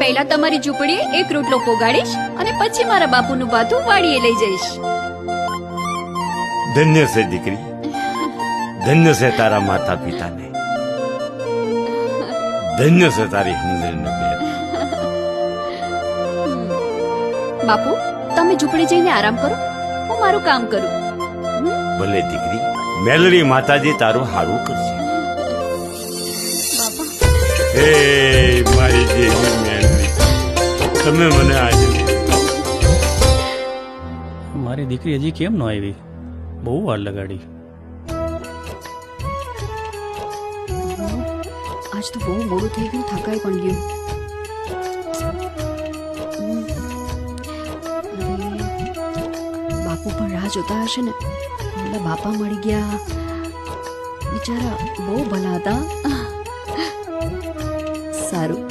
પહેલા તમારી ઝૂંપડીએ એક રોટલો પોગાડીશ અને પછી મારા બાપુનું ભાથું વાડીએ લઈ જઈશ. ધન્ય છે દીકરી, ધન્ય છે તારા માતા પિતાને, ધન્ય છે તારી સમજણને બેન. બાપુ, તમે ઝૂંપડી જઈને આરામ કરો, હું મારું કામ કરું. ભલે દીકરી, મેલડી માતાજી તારું હારું કરશે. હે મારી દેવી મેલડી, તમે મને આજે મારી દીકરી હજી કેમ ન આવી? બહુ વાર લગાડી. આજ તો બહુ મોડું થઈ ગયું, થકાઈ પણ ગયું. બાપુ પણ રાહ જોતા હશે ને. પેલા બાપા મળી ગયા, બિચારા બહુ ભલા હતા. સારું,